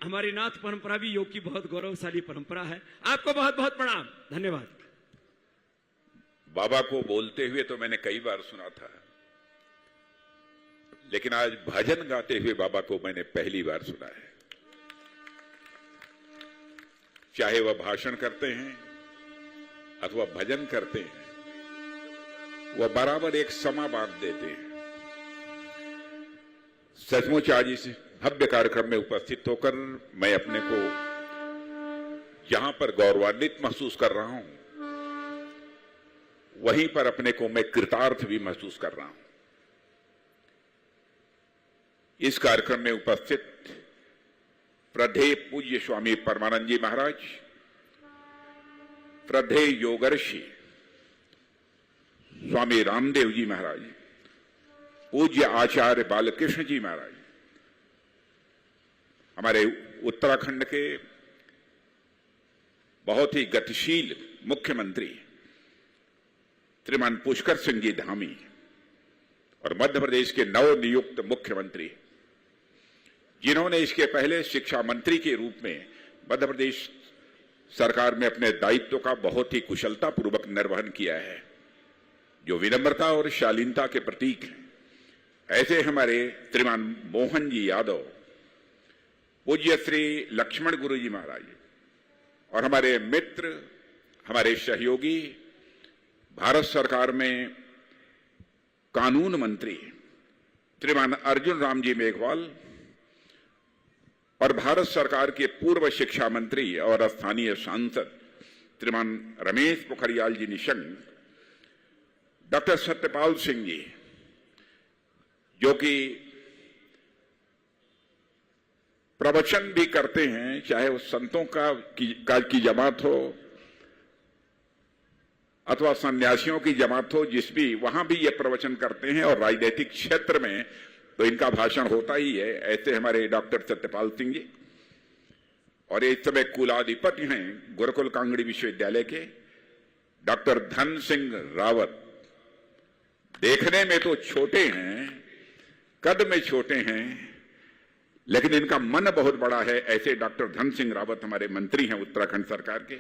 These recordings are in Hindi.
हमारी नाथ परंपरा भी योग की बहुत गौरवशाली परंपरा है। आपको बहुत बहुत प्रणाम, धन्यवाद। बाबा को बोलते हुए तो मैंने कई बार सुना था, लेकिन आज भजन गाते हुए बाबा को मैंने पहली बार सुना है। चाहे वह भाषण करते हैं अथवा भजन करते हैं, वह बराबर एक समा बांध देते हैं। सचमुच आज इस भव्य कार्यक्रम में उपस्थित होकर मैं अपने को जहां पर गौरवान्वित महसूस कर रहा हूं, वहीं पर अपने को मैं कृतार्थ भी महसूस कर रहा हूं। इस कार्यक्रम में उपस्थित प्रधेय पूज्य स्वामी परमानंद जी महाराज, प्रधेय योगर्षि स्वामी रामदेव जी महाराज, पूज्य आचार्य बालकृष्ण जी महाराज, हमारे उत्तराखंड के बहुत ही गतिशील मुख्यमंत्री श्रीमान पुष्कर सिंह जी धामी और मध्य प्रदेश के नवनियुक्त मुख्यमंत्री, जिन्होंने इसके पहले शिक्षा मंत्री के रूप में मध्य प्रदेश सरकार में अपने दायित्व का बहुत ही कुशलतापूर्वक निर्वहन किया है, जो विनम्रता और शालीनता के प्रतीक हैं। ऐसे हमारे श्रीमान मोहन जी यादव, पूज्य श्री लक्ष्मण गुरु जी महाराज और हमारे मित्र, हमारे सहयोगी, भारत सरकार में कानून मंत्री श्रीमान अर्जुन राम जी मेघवाल और भारत सरकार के पूर्व शिक्षा मंत्री और स्थानीय सांसद श्रीमान रमेश पोखरियाल जी निशंक, डॉक्टर सत्यपाल सिंह जी, जो कि प्रवचन भी करते हैं, चाहे वो संतों की जमात हो अथवा सन्यासियों की जमात हो, जिस भी वहां भी ये प्रवचन करते हैं, और राजनीतिक क्षेत्र में तो इनका भाषण होता ही है। ऐसे हमारे डॉक्टर सत्यपाल सिंह जी, और इस समय कुलाधिपति हैं गुरुकुल कांगड़ी विश्वविद्यालय के डॉक्टर धन सिंह रावत। देखने में तो छोटे हैं, कद में छोटे हैं, लेकिन इनका मन बहुत बड़ा है। ऐसे डॉक्टर धन सिंह रावत हमारे मंत्री हैं उत्तराखंड सरकार के,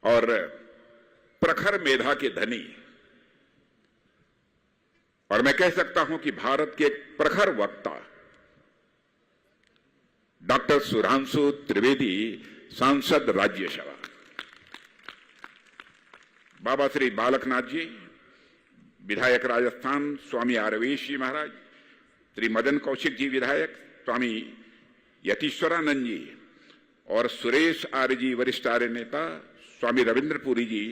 और प्रखर मेधा के धनी, और मैं कह सकता हूं कि भारत के प्रखर वक्ता डॉक्टर सुधांशु त्रिवेदी, सांसद राज्यसभा, बाबा श्री बालकनाथ जी, विधायक राजस्थान स्वामी आरवेश जी महाराज, श्री मदन कौशिक जी विधायक, स्वामी यतीश्वरानंद जी और सुरेश आर्य जी वरिष्ठ आर्य नेता, स्वामी रविंद्रपुरी जी,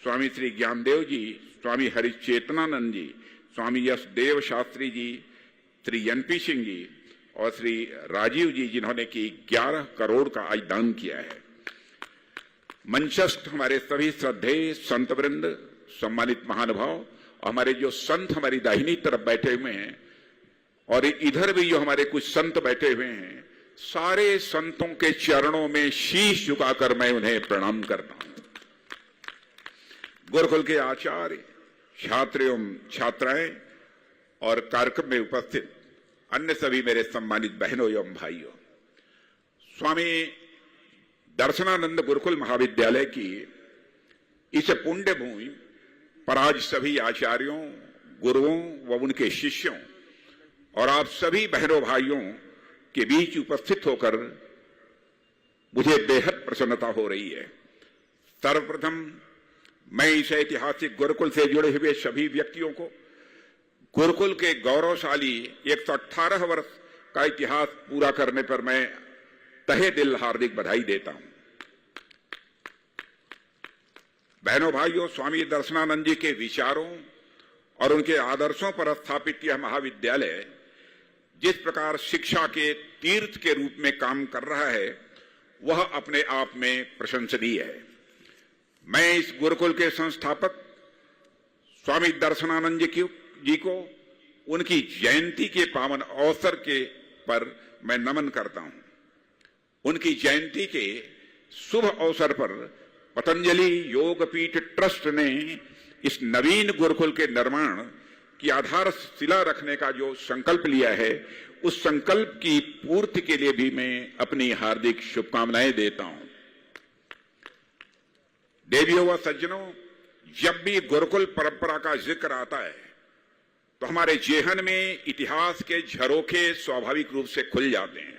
स्वामी श्री ज्ञानदेव जी, स्वामी हरिचेतनानंद जी, स्वामी यशदेव शास्त्री जी, श्री एनपी सिंह जी और श्री राजीव जी, जिन्होंने कि 11 करोड़ का आज दान किया है। मंचस्थ हमारे सभी श्रद्धेय संत वृंद, सम्मानित महानुभाव, हमारे जो संत हमारी दाहिनी तरफ बैठे हुए हैं और इधर भी जो हमारे कुछ संत बैठे हुए हैं, सारे संतों के चरणों में शीश झुकाकर मैं उन्हें प्रणाम करता हूं। गुरुकुल के आचार्य, छात्र एवं छात्राएं और कार्यक्रम में उपस्थित अन्य सभी मेरे सम्मानित बहनों एवं भाइयों, स्वामी दर्शनानंद गुरुकुल महाविद्यालय की इस पुण्य भूमि पर आज सभी आचार्यों, गुरुओं व उनके शिष्यों और आप सभी बहनों भाइयों के बीच उपस्थित होकर मुझे बेहद प्रसन्नता हो रही है। सर्वप्रथम मैं इस ऐतिहासिक गुरुकुल से जुड़े हुए सभी व्यक्तियों को गुरुकुल के गौरवशाली 118 वर्ष का इतिहास पूरा करने पर मैं तहे दिल हार्दिक बधाई देता हूं। बहनों भाइयों, स्वामी दर्शनानंद जी के विचारों और उनके आदर्शों पर स्थापित यह महाविद्यालय जिस प्रकार शिक्षा के तीर्थ के रूप में काम कर रहा है, वह अपने आप में प्रशंसनीय है। मैं इस गुरुकुल के संस्थापक स्वामी दर्शनानंद जी को उनकी जयंती के पावन अवसर के पर मैं नमन करता हूं। उनकी जयंती के शुभ अवसर पर पतंजलि योगपीठ ट्रस्ट ने इस नवीन गुरुकुल के निर्माण की आधारशिला रखने का जो संकल्प लिया है, उस संकल्प की पूर्ति के लिए भी मैं अपनी हार्दिक शुभकामनाएं देता हूं। देवियों व सज्जनों, जब भी गुरुकुल परंपरा का जिक्र आता है तो हमारे जेहन में इतिहास के झरोखे स्वाभाविक रूप से खुल जाते हैं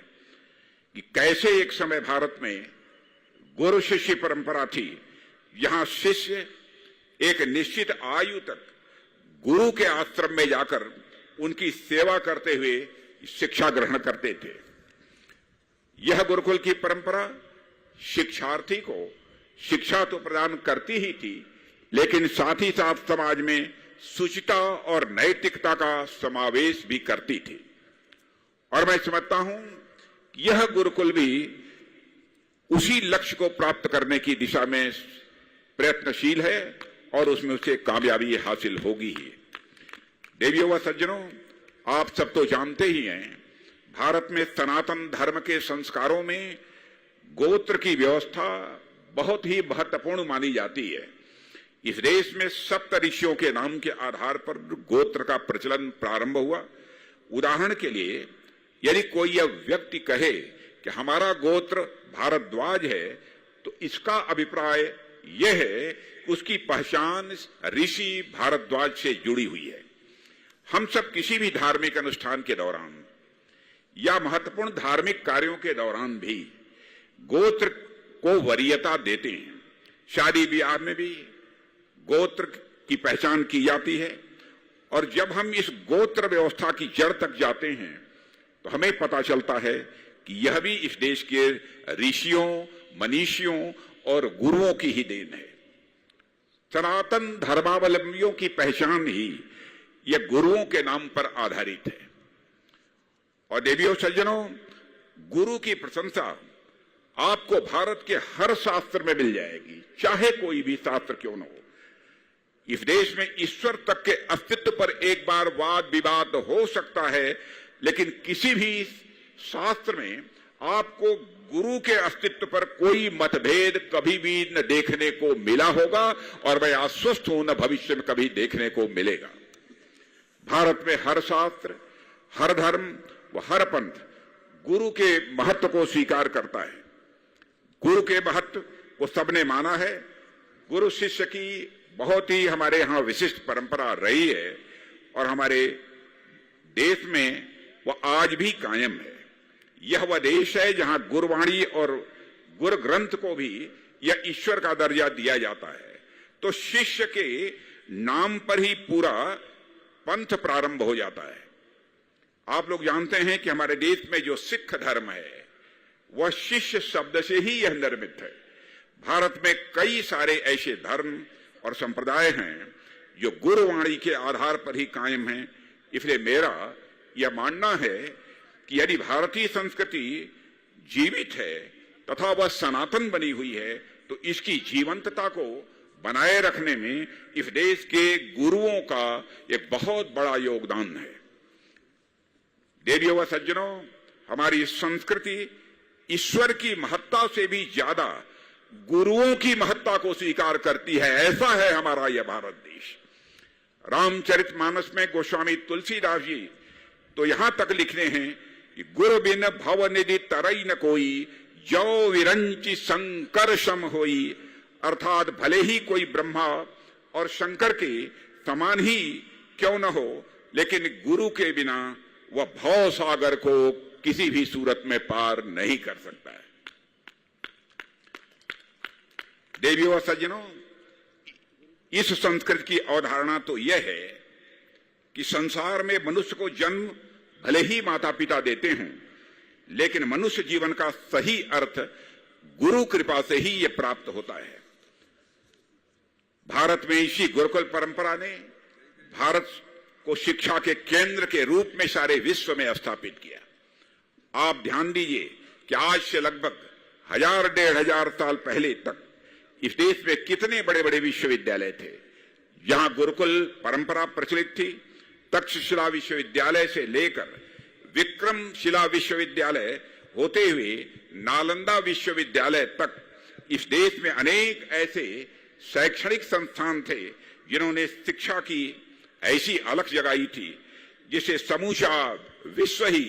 कि कैसे एक समय भारत में गुरु शिष्य परंपरा थी, जहां शिष्य एक निश्चित आयु तक गुरु के आश्रम में जाकर उनकी सेवा करते हुए शिक्षा ग्रहण करते थे। यह गुरुकुल की परंपरा शिक्षार्थी को शिक्षा तो प्रदान करती ही थी, लेकिन साथ ही साथ समाज में शुचिता और नैतिकता का समावेश भी करती थी। और मैं समझता हूं कि यह गुरुकुल भी उसी लक्ष्य को प्राप्त करने की दिशा में प्रयत्नशील है और उसमें उसे कामयाबी हासिल होगी ही। देवियों व सज्जनों, आप सब तो जानते ही हैं, भारत में सनातन धर्म के संस्कारों में गोत्र की व्यवस्था बहुत ही महत्वपूर्ण मानी जाती है। इस देश में सप्त ऋषियों के नाम के आधार पर गोत्र का प्रचलन प्रारंभ हुआ। उदाहरण के लिए, यदि कोई यह व्यक्ति कहे कि हमारा गोत्र भारद्वाज है, तो इसका अभिप्राय यह है कि उसकी पहचान ऋषि भारद्वाज से जुड़ी हुई है। हम सब किसी भी धार्मिक अनुष्ठान के दौरान या महत्वपूर्ण धार्मिक कार्यों के दौरान भी गोत्र को वरीयता देते हैं। शादी ब्याह में भी गोत्र की पहचान की जाती है, और जब हम इस गोत्र व्यवस्था की जड़ तक जाते हैं तो हमें पता चलता है कि यह भी इस देश के ऋषियों, मनीषियों और गुरुओं की ही देन है। सनातन धर्मावलंबियों की पहचान ही यह गुरुओं के नाम पर आधारित है। और देवियों सज्जनों, गुरु की प्रशंसा आपको भारत के हर शास्त्र में मिल जाएगी, चाहे कोई भी शास्त्र क्यों न हो। इस देश में ईश्वर तक के अस्तित्व पर एक बार वाद विवाद हो सकता है, लेकिन किसी भी शास्त्र में आपको गुरु के अस्तित्व पर कोई मतभेद कभी भी न देखने को मिला होगा, और मैं आश्वस्त हूं न भविष्य में कभी देखने को मिलेगा। भारत में हर शास्त्र, हर धर्म व हर पंथ गुरु के महत्व को स्वीकार करता है। गुरु के महत्व को सबने माना है। गुरु शिष्य की बहुत ही हमारे यहां विशिष्ट परंपरा रही है, और हमारे देश में वह आज भी कायम है। यह वह देश है जहां गुरुवाणी और गुरु ग्रंथ को भी यह ईश्वर का दर्जा दिया जाता है। तो शिष्य के नाम पर ही पूरा पंथ प्रारंभ हो जाता है। आप लोग जानते हैं कि हमारे देश में जो सिख धर्म है, वह शिष्य शब्द से ही यह निर्मित है। भारत में कई सारे ऐसे धर्म और संप्रदाय हैं जो गुरुवाणी के आधार पर ही कायम हैं। इसलिए मेरा यह मानना है कि यदि भारतीय संस्कृति जीवित है तथा वह सनातन बनी हुई है, तो इसकी जीवंतता को बनाए रखने में इस देश के गुरुओं का एक बहुत बड़ा योगदान है। देवियों व सज्जनों, हमारी संस्कृति ईश्वर की महत्ता से भी ज्यादा गुरुओं की महत्ता को स्वीकार करती है। ऐसा है हमारा यह भारत देश। रामचरितमानस में गोस्वामी तुलसीदास जी तो यहां तक लिखते हैं कि गुरु बिन भव निधि तरई न कोई, जो विरंचि शंकर सम होई। अर्थात भले ही कोई ब्रह्मा और शंकर के समान ही क्यों न हो, लेकिन गुरु के बिना वह भव सागर को किसी भी सूरत में पार नहीं कर सकता है। देवियों व सज्जनों, इस संस्कृति की अवधारणा तो यह है कि संसार में मनुष्य को जन्म भले ही माता पिता देते हैं, लेकिन मनुष्य जीवन का सही अर्थ गुरु कृपा से ही यह प्राप्त होता है। भारत में इसी गुरुकुल परंपरा ने भारत को शिक्षा के केंद्र के रूप में सारे विश्व में स्थापित किया। आप ध्यान दीजिए कि आज से लगभग 1000-1500 साल पहले तक इस देश में कितने बड़े बड़े विश्वविद्यालय थे जहां गुरुकुल परंपरा प्रचलित थी। तक्षशिला विश्वविद्यालय से लेकर विक्रमशिला विश्वविद्यालय होते हुए नालंदा विश्वविद्यालय तक इस देश में अनेक ऐसे शैक्षणिक संस्थान थे जिन्होंने शिक्षा की ऐसी अलख जगाई थी जिसे समूचा विश्व ही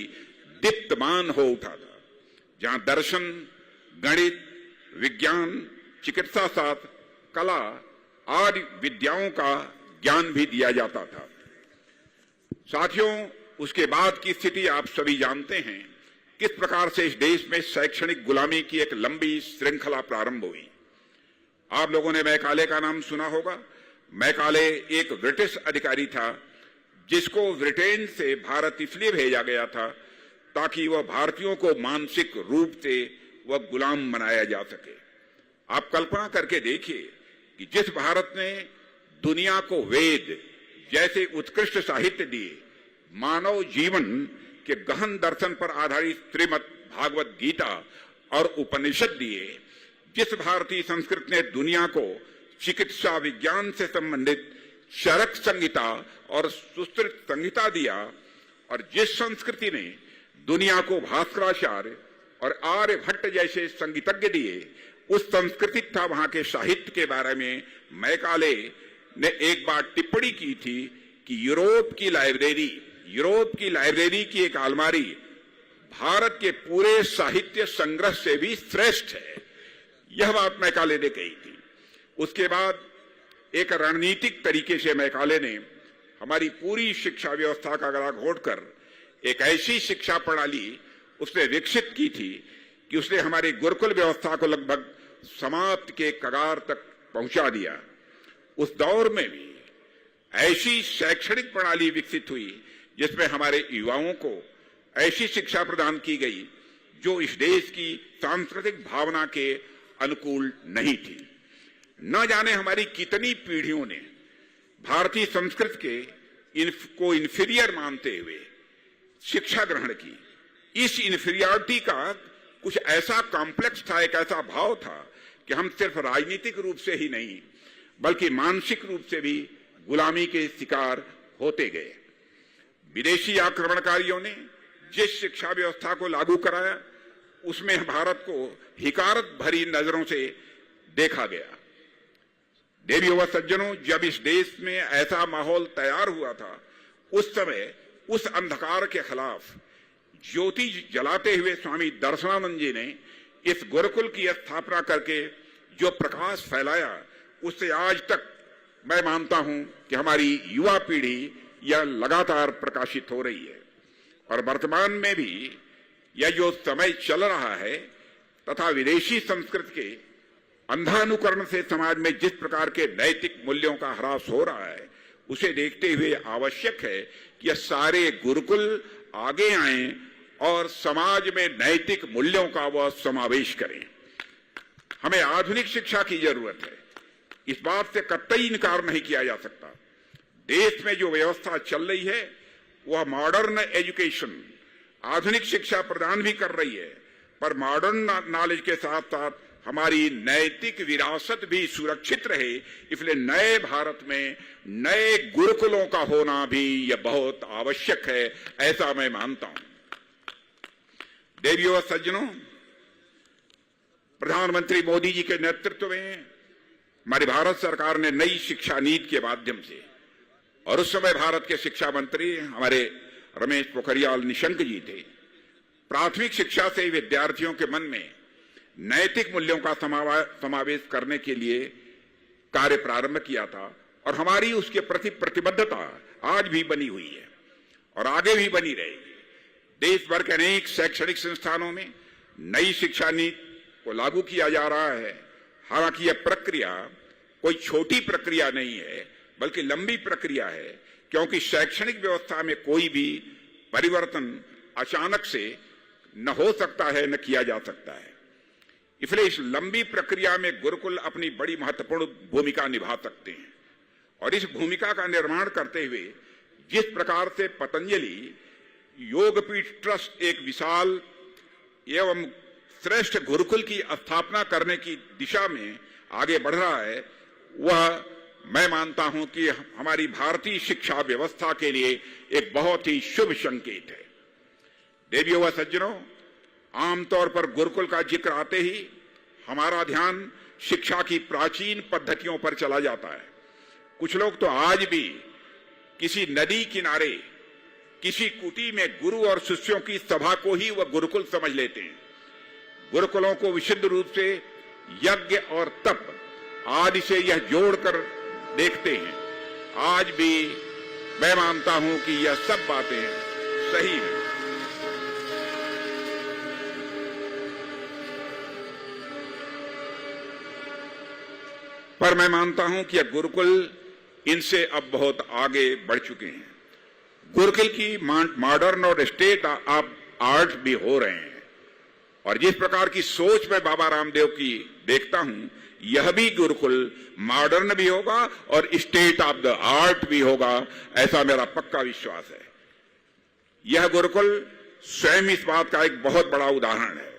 दीप्तमान हो उठा था, जहां दर्शन, गणित, विज्ञान, चिकित्सा शास्त्र, कला आदि विद्याओं का ज्ञान भी दिया जाता था। साथियों, उसके बाद की स्थिति आप सभी जानते हैं, किस प्रकार से इस देश में शैक्षणिक गुलामी की एक लंबी श्रृंखला प्रारंभ हुई। आप लोगों ने मैकाले का नाम सुना होगा। मैकाले एक ब्रिटिश अधिकारी था जिसको ब्रिटेन से भारत इसलिए भेजा गया था ताकि वह भारतीयों को मानसिक रूप से वह गुलाम बनाया जा सके। आप कल्पना करके देखिए कि जिस भारत ने दुनिया को वेद जैसे उत्कृष्ट साहित्य दिए, मानव जीवन के गहन दर्शन पर आधारित श्रीमद् भागवत गीता और उपनिषद दिए, जिस भारतीय संस्कृति ने दुनिया को चिकित्सा विज्ञान से संबंधित चरक संहिता और सुश्रुत संहिता दिया, और जिस संस्कृति ने दुनिया को भास्कराचार्य और आर्यभट्ट जैसे संगीतज्ञ दिए, उस संस्कृति तथा वहां के साहित्य के बारे में मैकाले ने एक बार टिप्पणी की थी कि यूरोप की लाइब्रेरी की एक अलमारी भारत के पूरे साहित्य संग्रह से भी श्रेष्ठ है। यह बात मैकाले ने कही थी। उसके बाद एक रणनीतिक तरीके से मैकाले ने हमारी पूरी शिक्षा व्यवस्था का गला घोटकर एक ऐसी शिक्षा प्रणाली उसने विकसित की थी कि उसने हमारी गुरुकुल व्यवस्था को लगभग समाप्त के कगार तक पहुंचा दिया। उस दौर में भी ऐसी शैक्षणिक प्रणाली विकसित हुई जिसमें हमारे युवाओं को ऐसी शिक्षा प्रदान की गई जो इस देश की सांस्कृतिक भावना के अनुकूल नहीं थी। न जाने हमारी कितनी पीढ़ियों ने भारतीय संस्कृति को इन्फीरियर मानते हुए शिक्षा ग्रहण की। इस इन्फीरियरिटी का कुछ ऐसा कॉम्प्लेक्स था, एक ऐसा भाव था कि हम सिर्फ राजनीतिक रूप से ही नहीं बल्कि मानसिक रूप से भी गुलामी के शिकार होते गए। विदेशी आक्रमणकारियों ने जिस शिक्षा व्यवस्था को लागू कराया उसमें भारत को हिकारत भरी नजरों से देखा गया। देवियों व सज्जनों, जब इस देश में ऐसा माहौल तैयार हुआ था, उस समय उस अंधकार के खिलाफ ज्योति जलाते हुए स्वामी दर्शनानंद जी ने इस गुरुकुल की स्थापना करके जो प्रकाश फैलाया, उससे आज तक मैं मानता हूं कि हमारी युवा पीढ़ी यह लगातार प्रकाशित हो रही है। और वर्तमान में भी यह जो समय चल रहा है तथा विदेशी संस्कृति के अंधानुकरण से समाज में जिस प्रकार के नैतिक मूल्यों का ह्रास हो रहा है, उसे देखते हुए आवश्यक है कि यह सारे गुरुकुल आगे आएं और समाज में नैतिक मूल्यों का वह समावेश करें। हमें आधुनिक शिक्षा की जरूरत है, इस बात से कतई इनकार नहीं किया जा सकता। देश में जो व्यवस्था चल रही है वह मॉडर्न एजुकेशन, आधुनिक शिक्षा प्रदान भी कर रही है, पर मॉडर्न नॉलेज के साथ साथ हमारी नैतिक विरासत भी सुरक्षित रहे, इसलिए नए भारत में नए गुरुकुलों का होना भी यह बहुत आवश्यक है, ऐसा मैं मानता हूं। देवियों व सज्जनों, प्रधानमंत्री मोदी जी के नेतृत्व में हमारी भारत सरकार ने नई शिक्षा नीति के माध्यम से, और उस समय भारत के शिक्षा मंत्री हमारे रमेश पोखरियाल निशंक जी थे, प्राथमिक शिक्षा से विद्यार्थियों के मन में नैतिक मूल्यों का समावेश करने के लिए कार्य प्रारंभ किया था, और हमारी उसके प्रति प्रतिबद्धता आज भी बनी हुई है और आगे भी बनी रहेगी। देश भर के अनेक शैक्षणिक संस्थानों में नई शिक्षा नीति को लागू किया जा रहा है। हालांकि यह प्रक्रिया कोई छोटी प्रक्रिया नहीं है, बल्कि लंबी प्रक्रिया है, क्योंकि शैक्षणिक व्यवस्था में कोई भी परिवर्तन अचानक से न हो सकता है न किया जा सकता है। इसलिए इस लंबी प्रक्रिया में गुरुकुल अपनी बड़ी महत्वपूर्ण भूमिका निभा सकते हैं, और इस भूमिका का निर्माण करते हुए जिस प्रकार से पतंजलि योगपीठ ट्रस्ट एक विशाल एवं श्रेष्ठ गुरुकुल की स्थापना करने की दिशा में आगे बढ़ रहा है, वह मैं मानता हूं कि हमारी भारतीय शिक्षा व्यवस्था के लिए एक बहुत ही शुभ संकेत है। देवियों व सज्जनों, आमतौर पर गुरुकुल का जिक्र आते ही हमारा ध्यान शिक्षा की प्राचीन पद्धतियों पर चला जाता है। कुछ लोग तो आज भी किसी नदी किनारे किसी कुटी में गुरु और शिष्यों की सभा को ही वह गुरुकुल समझ लेते हैं। गुरुकुलों को विशुद्ध रूप से यज्ञ और तप आदि से यह जोड़कर देखते हैं। आज भी मैं मानता हूं कि यह सब बातें सही हैं। पर मैं मानता हूं कि यह गुरुकुल इनसे अब बहुत आगे बढ़ चुके हैं। गुरुकुल की मॉडर्न और स्टेट ऑफ आर्ट भी हो रहे हैं और जिस प्रकार की सोच मैं बाबा रामदेव की देखता हूं, यह भी गुरुकुल मॉडर्न भी होगा और स्टेट ऑफ द आर्ट भी होगा, ऐसा मेरा पक्का विश्वास है। यह गुरुकुल स्वयं इस बात का एक बहुत बड़ा उदाहरण है।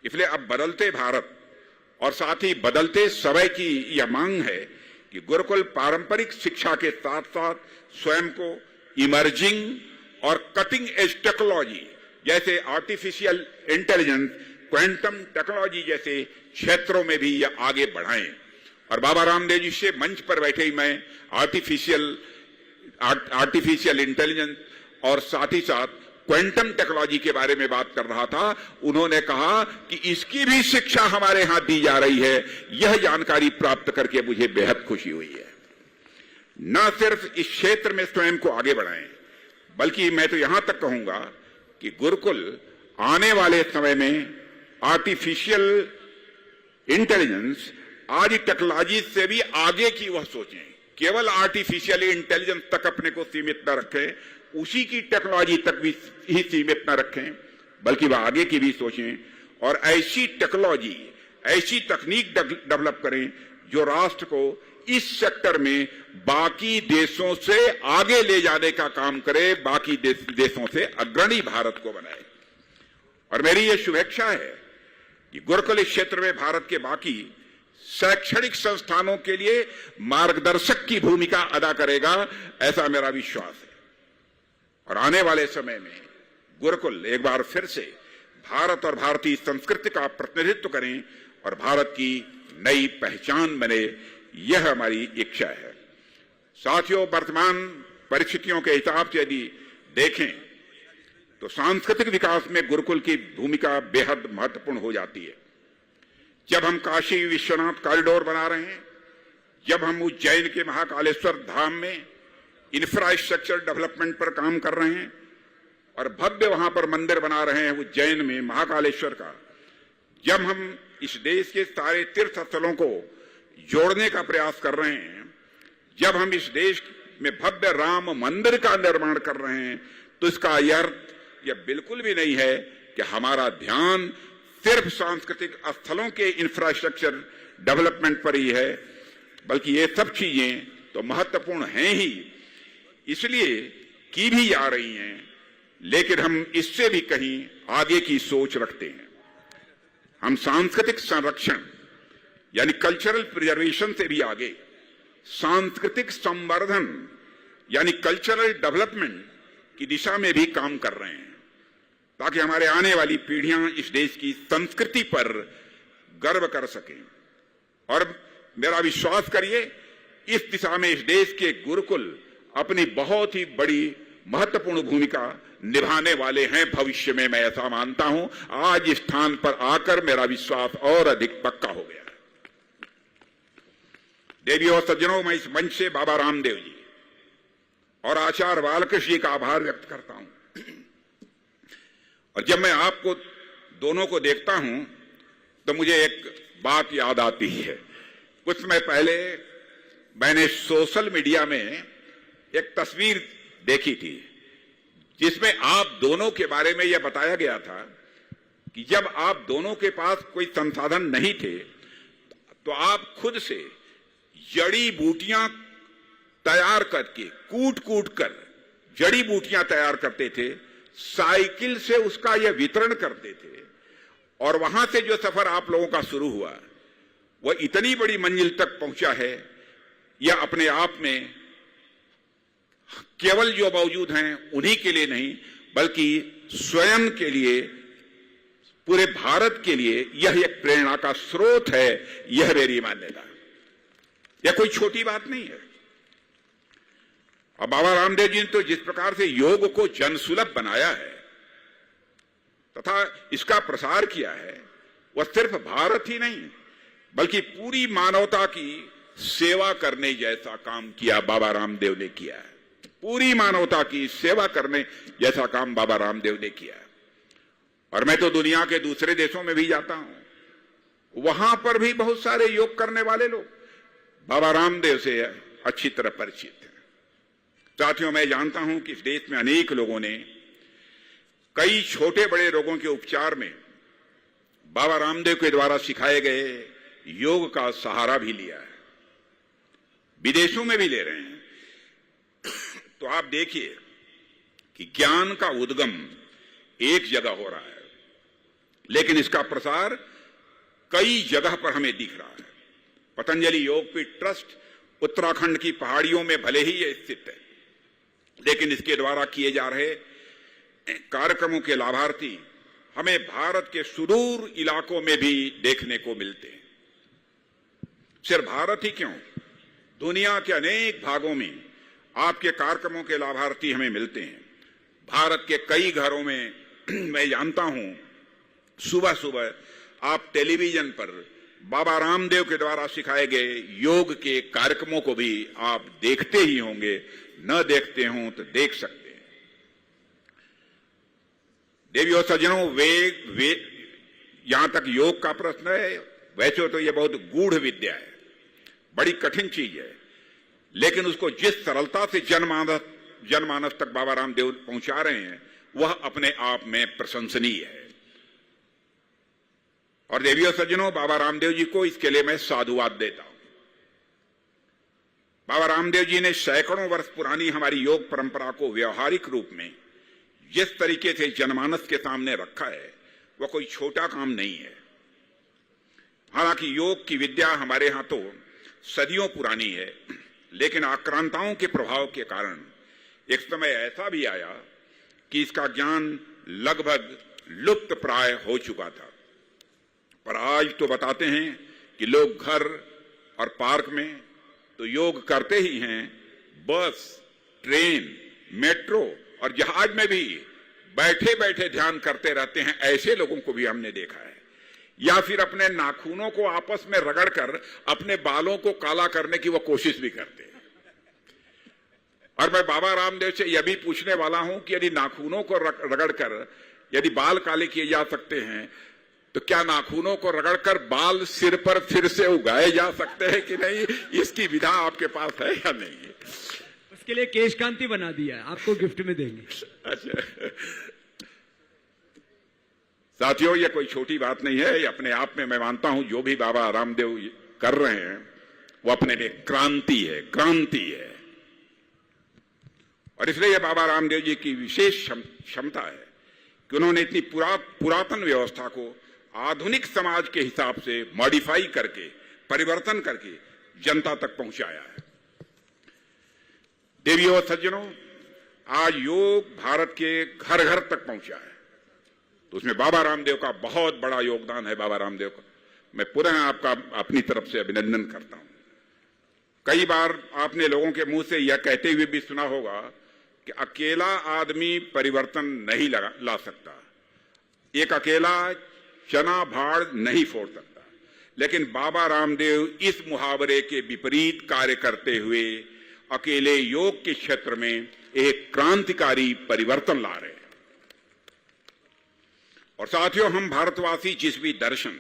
इसलिए अब बदलते भारत और साथ ही बदलते समय की यह मांग है कि गुरुकुल पारंपरिक शिक्षा के साथ साथ स्वयं को इमर्जिंग और कटिंग एज टेक्नोलॉजी जैसे आर्टिफिशियल इंटेलिजेंस, क्वांटम टेक्नोलॉजी जैसे क्षेत्रों में भी यह आगे बढ़ाएं। और बाबा रामदेव जी से मंच पर बैठे ही मैं आर्टिफिशियल इंटेलिजेंस और साथ ही साथ क्वांटम टेक्नोलॉजी के बारे में बात कर रहा था। उन्होंने कहा कि इसकी भी शिक्षा हमारे यहां दी जा रही है। यह जानकारी प्राप्त करके मुझे बेहद खुशी हुई है। न सिर्फ इस क्षेत्र में स्वयं को आगे बढ़ाएं, बल्कि मैं तो यहां तक कहूंगा कि गुरुकुल आने वाले समय में आर्टिफिशियल इंटेलिजेंस आदि टेक्नोलॉजी से भी आगे की वह सोचें। केवल आर्टिफिशियल इंटेलिजेंस तक अपने को सीमित न रखें, उसी की टेक्नोलॉजी तक भी ही सीमित न रखें, बल्कि वह आगे की भी सोचें और ऐसी टेक्नोलॉजी, ऐसी तकनीक डेवलप करें जो राष्ट्र को इस सेक्टर में बाकी देशों से आगे ले जाने का काम करे, बाकी देशों से अग्रणी भारत को बनाए। और मेरी यह शुभेच्छा है कि गुरुकुल क्षेत्र में भारत के बाकी शैक्षणिक संस्थानों के लिए मार्गदर्शक की भूमिका अदा करेगा, ऐसा मेरा विश्वास है। और आने वाले समय में गुरुकुल एक बार फिर से भारत और भारतीय संस्कृति का प्रतिनिधित्व करें और भारत की नई पहचान बने, यह हमारी इच्छा है। साथियों, वर्तमान परिस्थितियों के हिसाब से यदि देखें तो सांस्कृतिक विकास में गुरुकुल की भूमिका बेहद महत्वपूर्ण हो जाती है। जब हम काशी विश्वनाथ कॉरिडोर बना रहे हैं, जब हम उज्जैन के महाकालेश्वर धाम में इंफ्रास्ट्रक्चर डेवलपमेंट पर काम कर रहे हैं और भव्य वहां पर मंदिर बना रहे हैं उज्जैन में महाकालेश्वर का, जब हम इस देश के सारे तीर्थ स्थलों को जोड़ने का प्रयास कर रहे हैं, जब हम इस देश में भव्य राम मंदिर का निर्माण कर रहे हैं, तो इसका अर्थ यह बिल्कुल भी नहीं है कि हमारा ध्यान सिर्फ सांस्कृतिक स्थलों के इंफ्रास्ट्रक्चर डेवलपमेंट पर ही है, बल्कि ये सब चीजें तो महत्वपूर्ण हैं ही, इसलिए की भी जा रही हैं, लेकिन हम इससे भी कहीं आगे की सोच रखते हैं। हम सांस्कृतिक संरक्षण यानी कल्चरल प्रिजर्वेशन से भी आगे सांस्कृतिक संवर्धन यानी कल्चरल डेवलपमेंट की दिशा में भी काम कर रहे हैं, ताकि हमारे आने वाली पीढ़ियां इस देश की संस्कृति पर गर्व कर सकें। और मेरा विश्वास करिए, इस दिशा में इस देश के गुरुकुल अपनी बहुत ही बड़ी महत्वपूर्ण भूमिका निभाने वाले हैं भविष्य में, मैं ऐसा मानता हूं। आज इस स्थान पर आकर मेरा विश्वास और अधिक पक्का हो गया। देवियों और सज्जनों, मैं इस मंच से बाबा रामदेव जी और आचार्य बालकृष्ण जी का आभार व्यक्त करता हूं। और जब मैं आपको दोनों को देखता हूं तो मुझे एक बात याद आती है। कुछ समय पहले मैंने सोशल मीडिया में एक तस्वीर देखी थी जिसमें आप दोनों के बारे में यह बताया गया था कि जब आप दोनों के पास कोई संसाधन नहीं थे तो आप खुद से जड़ी बूटियां तैयार करके कूट कूट कर जड़ी बूटियां तैयार करते थे, साइकिल से उसका यह वितरण करते थे। और वहां से जो सफर आप लोगों का शुरू हुआ वह इतनी बड़ी मंजिल तक पहुंचा है, यह अपने आप में केवल जो मौजूद हैं उन्हीं के लिए नहीं, बल्कि स्वयं के लिए, पूरे भारत के लिए यह एक प्रेरणा का स्रोत है। यह मेरी मान्यता है, यह कोई छोटी बात नहीं है। और बाबा रामदेव जी ने तो जिस प्रकार से योग को जनसुलभ बनाया है तथा इसका प्रसार किया है, वह सिर्फ भारत ही नहीं बल्कि पूरी मानवता की सेवा करने जैसा काम किया बाबा रामदेव ने किया है। पूरी मानवता की सेवा करने जैसा काम बाबा रामदेव ने किया है। और मैं तो दुनिया के दूसरे देशों में भी जाता हूं, वहां पर भी बहुत सारे योग करने वाले लोग बाबा रामदेव से अच्छी तरह परिचित हैं। साथियों, मैं जानता हूं कि इस देश में अनेक लोगों ने कई छोटे बड़े रोगों के उपचार में बाबा रामदेव के द्वारा सिखाए गए योग का सहारा भी लिया है, विदेशों में भी ले रहे हैं। तो आप देखिए कि ज्ञान का उद्गम एक जगह हो रहा है, लेकिन इसका प्रसार कई जगह पर हमें दिख रहा है। पतंजलि योगपीठ ट्रस्ट उत्तराखंड की पहाड़ियों में भले ही ये स्थित है, लेकिन इसके द्वारा किए जा रहे कार्यक्रमों के लाभार्थी हमें भारत के सुदूर इलाकों में भी देखने को मिलते हैं। सिर्फ भारत ही क्यों, दुनिया के अनेक भागों में आपके कार्यक्रमों के लाभार्थी हमें मिलते हैं। भारत के कई घरों में मैं जानता हूं सुबह सुबह आप टेलीविजन पर बाबा रामदेव के द्वारा सिखाए गए योग के कार्यक्रमों को भी आप देखते ही होंगे, न देखते हों तो देख सकते हैं। देवी और सज्जनों, वे यहां तक योग का प्रश्न है, वैसे तो यह बहुत गूढ़ विद्या है, बड़ी कठिन चीज है, लेकिन उसको जिस सरलता से जनमानस तक बाबा रामदेव पहुंचा रहे हैं वह अपने आप में प्रशंसनीय है। और देवियों सज्जनों, बाबा रामदेव जी को इसके लिए मैं साधुवाद देता हूं। बाबा रामदेव जी ने सैकड़ों वर्ष पुरानी हमारी योग परंपरा को व्यवहारिक रूप में जिस तरीके से जनमानस के सामने रखा है वह कोई छोटा काम नहीं है। हालांकि योग की विद्या हमारे यहां तो सदियों पुरानी है, लेकिन आक्रांताओं के प्रभाव के कारण एक समय ऐसा भी आया कि इसका ज्ञान लगभग लुप्त प्राय हो चुका था। पर आज तो बताते हैं कि लोग घर और पार्क में तो योग करते ही हैं, बस, ट्रेन, मेट्रो और जहाज में भी बैठे बैठे ध्यान करते रहते हैं। ऐसे लोगों को भी हमने देखा है। या फिर अपने नाखूनों को आपस में रगड़कर अपने बालों को काला करने की वो कोशिश भी करते हैं। और मैं बाबा रामदेव से यह भी पूछने वाला हूं कि यदि नाखूनों को रगड़कर यदि बाल काले किए जा सकते हैं तो क्या नाखूनों को रगड़कर बाल सिर पर फिर से उगाए जा सकते हैं कि नहीं? इसकी विधा आपके पास है या नहीं? उसके लिए केश कांति बना दिया है, आपको गिफ्ट में देंगे। अच्छा साथियों, यह कोई छोटी बात नहीं है। अपने आप में मैं मानता हूं जो भी बाबा रामदेव कर रहे हैं वो अपने लिए क्रांति है, क्रांति है। और इसलिए यह बाबा रामदेव जी की विशेष क्षमता है कि उन्होंने इतनी पुरातन व्यवस्था को आधुनिक समाज के हिसाब से मॉडिफाई करके, परिवर्तन करके जनता तक पहुंचाया है। देवियों और सज्जनों, आज योग भारत के घर घर तक पहुंचा है, तो उसमें बाबा रामदेव का बहुत बड़ा योगदान है। बाबा रामदेव का मैं पुनः आपका अपनी तरफ से अभिनंदन करता हूं। कई बार आपने लोगों के मुंह से यह कहते हुए भी सुना होगा कि अकेला आदमी परिवर्तन नहीं ला सकता, एक अकेला चना भाड़ नहीं फोड़ सकता। लेकिन बाबा रामदेव इस मुहावरे के विपरीत कार्य करते हुए अकेले योग के क्षेत्र में एक क्रांतिकारी परिवर्तन ला रहे हैं। और साथियों, हम भारतवासी जिस भी दर्शन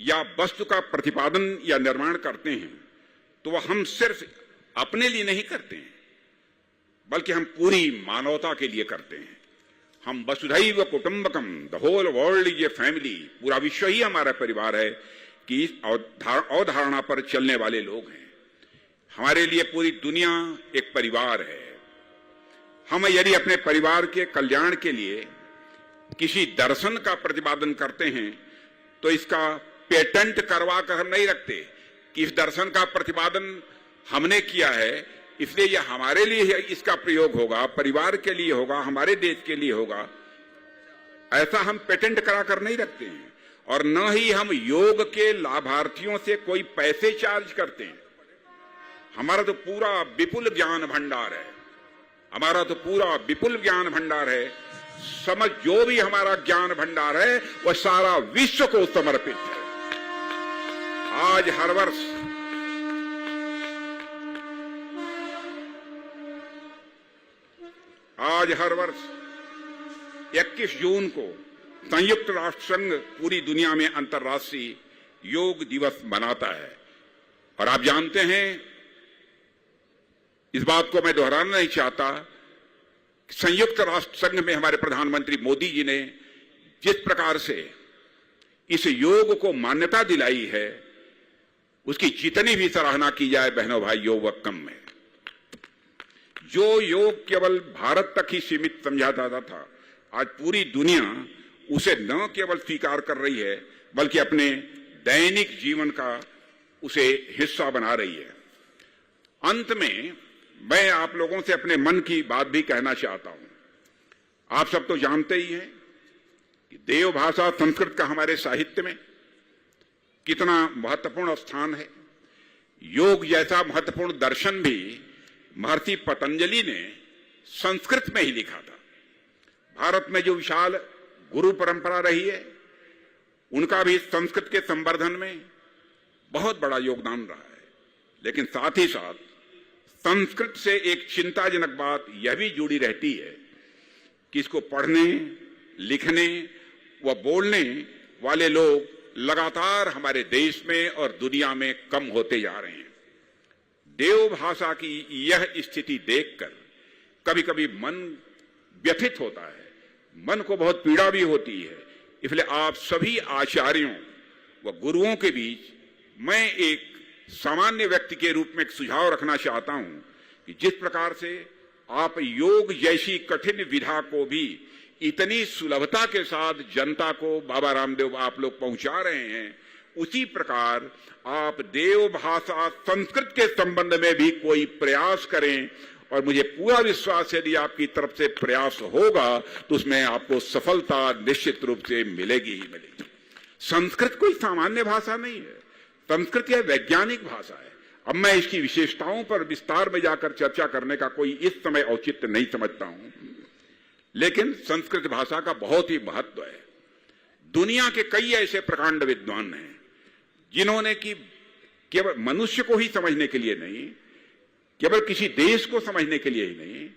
या वस्तु का प्रतिपादन या निर्माण करते हैं तो वह हम सिर्फ अपने लिए नहीं करते हैं, बल्कि हम पूरी मानवता के लिए करते हैं। हम वसुधैव कुटुंबकम, the whole world is a family, पूरा विश्व ही हमारा परिवार है कि इस अवधारणा पर चलने वाले लोग हैं। हमारे लिए पूरी दुनिया एक परिवार है। हम यदि अपने परिवार के कल्याण के लिए किसी दर्शन का प्रतिपादन करते हैं तो इसका पेटेंट करवा कर नहीं रखते कि इस दर्शन का प्रतिपादन हमने किया है, इसलिए यह हमारे लिए इसका प्रयोग होगा, परिवार के लिए होगा, हमारे देश के लिए होगा। ऐसा हम पेटेंट करा कर नहीं रखते हैं। और न ही हम योग के लाभार्थियों से कोई पैसे चार्ज करते हैं। हमारा तो पूरा विपुल ज्ञान भंडार है, हमारा तो पूरा विपुल ज्ञान भंडार है। समझ जो भी हमारा ज्ञान भंडार है वह सारा विश्व को समर्पित है। आज हर वर्ष आज हर वर्ष 21 जून को संयुक्त राष्ट्र संघ पूरी दुनिया में अंतर्राष्ट्रीय योग दिवस मनाता है। और आप जानते हैं, इस बात को मैं दोहराना नहीं चाहता, संयुक्त राष्ट्र संघ में हमारे प्रधानमंत्री मोदी जी ने जिस प्रकार से इस योग को मान्यता दिलाई है, उसकी जितनी भी सराहना की जाए बहनों भाइयों वह कम है। जो योग केवल भारत तक ही सीमित समझा जाता था, आज पूरी दुनिया उसे न केवल स्वीकार कर रही है बल्कि अपने दैनिक जीवन का उसे हिस्सा बना रही है। अंत में मैं आप लोगों से अपने मन की बात भी कहना चाहता हूं। आप सब तो जानते ही हैं कि देव भाषा संस्कृत का हमारे साहित्य में कितना महत्वपूर्ण स्थान है। योग जैसा महत्वपूर्ण दर्शन भी महर्षि पतंजलि ने संस्कृत में ही लिखा था। भारत में जो विशाल गुरु परंपरा रही है, उनका भी संस्कृत के संवर्धन में बहुत बड़ा योगदान रहा है। लेकिन साथ ही साथ संस्कृत से एक चिंताजनक बात यह भी जुड़ी रहती है कि इसको पढ़ने, लिखने व बोलने वाले लोग लगातार हमारे देश में और दुनिया में कम होते जा रहे हैं। देव भाषा की यह स्थिति देखकर कभी कभी मन व्यथित होता है, मन को बहुत पीड़ा भी होती है। इसलिए आप सभी आचार्यों व गुरुओं के बीच मैं एक सामान्य व्यक्ति के रूप में एक सुझाव रखना चाहता हूं कि जिस प्रकार से आप योग जैसी कठिन विधा को भी इतनी सुलभता के साथ जनता को बाबा रामदेव आप लोग पहुंचा रहे हैं, उसी प्रकार आप देव भाषा संस्कृत के संबंध में भी कोई प्रयास करें। और मुझे पूरा विश्वास है यदि आपकी तरफ से प्रयास होगा तो उसमें आपको सफलता निश्चित रूप से मिलेगी ही मिलेगी। संस्कृत कोई सामान्य भाषा नहीं है, संस्कृत यह वैज्ञानिक भाषा है। अब मैं इसकी विशेषताओं पर विस्तार में जाकर चर्चा करने का कोई इस समय औचित्य नहीं समझता हूं, लेकिन संस्कृत भाषा का बहुत ही महत्व है। दुनिया के कई ऐसे प्रकांड विद्वान हैं जिन्होंने कि केवल मनुष्य को ही समझने के लिए नहीं, केवल किसी देश को समझने के लिए ही नहीं,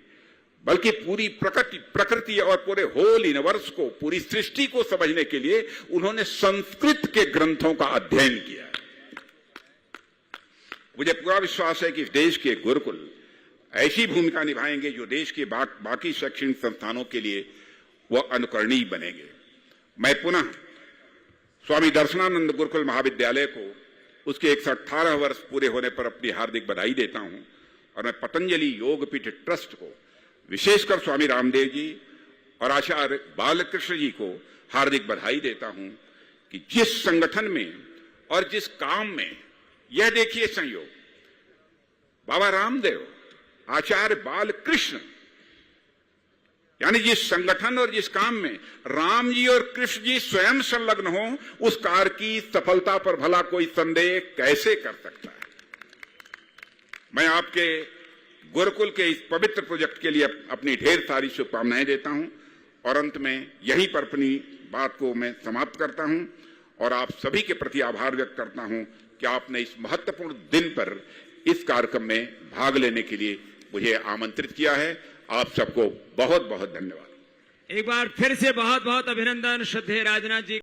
बल्कि पूरी प्रकृति और पूरे होल यूनिवर्स को, पूरी सृष्टि को समझने के लिए उन्होंने संस्कृत के ग्रंथों का अध्ययन किया है। मुझे पूरा विश्वास है कि देश के गुरुकुल ऐसी भूमिका निभाएंगे जो देश के बाकी शैक्षणिक संस्थानों के लिए वह अनुकरणीय बनेंगे। मैं पुनः स्वामी दर्शनानंद गुरुकुल महाविद्यालय को उसके 118 वर्ष पूरे होने पर अपनी हार्दिक बधाई देता हूं। और मैं पतंजलि योगपीठ ट्रस्ट को, विशेषकर स्वामी रामदेव जी और आचार्य बालकृष्ण जी को हार्दिक बधाई देता हूं कि जिस संगठन में और जिस काम में, यह देखिए संयोग, बाबा रामदेव, आचार्य बालकृष्ण, यानी जिस संगठन और जिस काम में राम जी और कृष्ण जी स्वयं संलग्न हो, उस कार्य की सफलता पर भला कोई संदेह कैसे कर सकता है। मैं आपके गुरुकुल के इस पवित्र प्रोजेक्ट के लिए अपनी ढेर सारी शुभकामनाएं देता हूं और अंत में यहीं पर अपनी बात को मैं समाप्त करता हूं और आप सभी के प्रति आभार व्यक्त करता हूं कि आपने इस महत्वपूर्ण दिन पर इस कार्यक्रम में भाग लेने के लिए मुझे आमंत्रित किया है। आप सबको बहुत बहुत धन्यवाद। एक बार फिर से बहुत बहुत अभिनंदन श्रद्धेय राजनाथ जी।